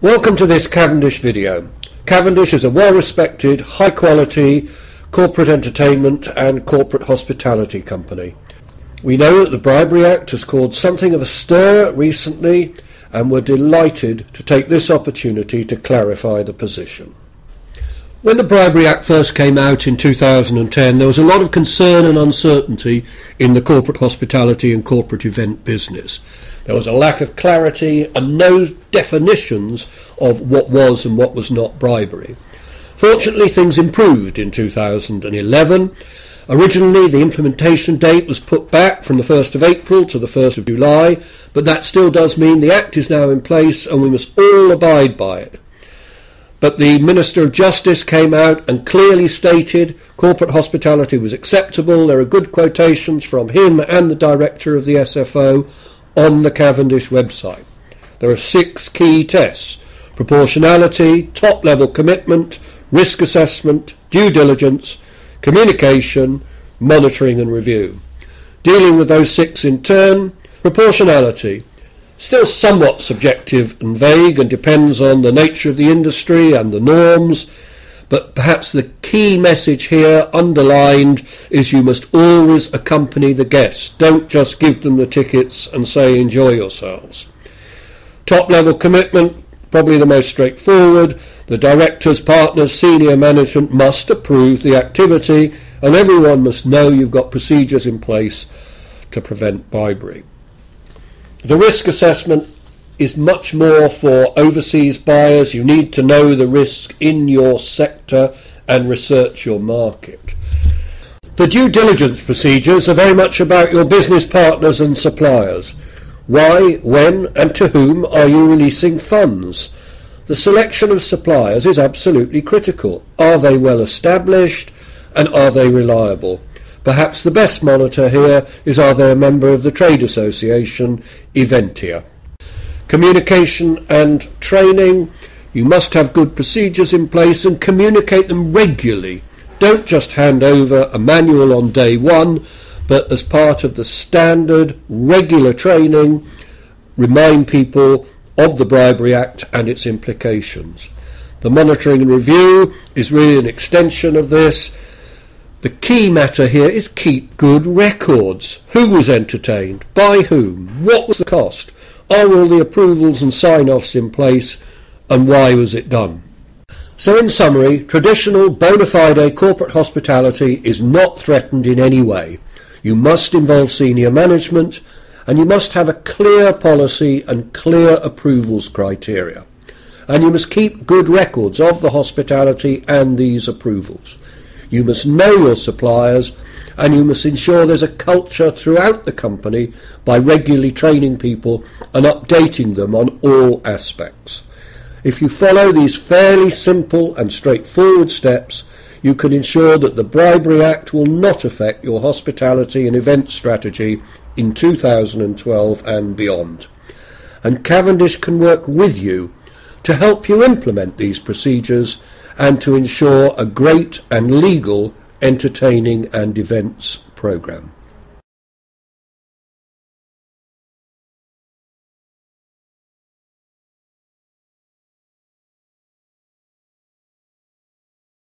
Welcome to this Cavendish video. Cavendish is a well-respected, high-quality corporate entertainment and corporate hospitality company. We know that the Bribery Act has caused something of a stir recently, and we're delighted to take this opportunity to clarify the position. When the Bribery Act first came out in 2010, there was a lot of concern and uncertainty in the corporate hospitality and corporate event business. There was a lack of clarity and no definitions of what was and what was not bribery. Fortunately, things improved in 2011. Originally, the implementation date was put back from the 1st of April to the 1st of July, but that still does mean the Act is now in place and we must all abide by it. But the Minister of Justice came out and clearly stated corporate hospitality was acceptable. There are good quotations from him and the Director of the SFO on the Cavendish website. There are 6 key tests: proportionality, top-level commitment, risk assessment, due diligence, communication, monitoring and review. Dealing with those 6 in turn, proportionality. Still somewhat subjective and vague and depends on the nature of the industry and the norms, but perhaps the key message here underlined is you must always accompany the guests. Don't just give them the tickets and say enjoy yourselves. Top level commitment, probably the most straightforward. The directors, partners, senior management must approve the activity and everyone must know you've got procedures in place to prevent bribery. The risk assessment is much more for overseas buyers. You need to know the risk in your sector and research your market. The due diligence procedures are very much about your business partners and suppliers. Why, when and to whom are you releasing funds? The selection of suppliers is absolutely critical. Are they well established and are they reliable? Perhaps the best monitor here is, are they a member of the trade association Eventia? Communication and training. You must have good procedures in place and communicate them regularly. Don't just hand over a manual on day one, but as part of the standard regular training, remind people of the Bribery Act and its implications. The monitoring and review is really an extension of this. The key matter here is keep good records. Who was entertained? By whom? What was the cost? Are all the approvals and sign-offs in place? And why was it done? So in summary, traditional bona fide corporate hospitality is not threatened in any way. You must involve senior management and you must have a clear policy and clear approvals criteria. And you must keep good records of the hospitality and these approvals. You must know your suppliers and you must ensure there's a culture throughout the company by regularly training people and updating them on all aspects. If you follow these fairly simple and straightforward steps, you can ensure that the Bribery Act will not affect your hospitality and event strategy in 2012 and beyond. And Cavendish can work with you to help you implement these procedures and to ensure a great and legal entertaining and events programme.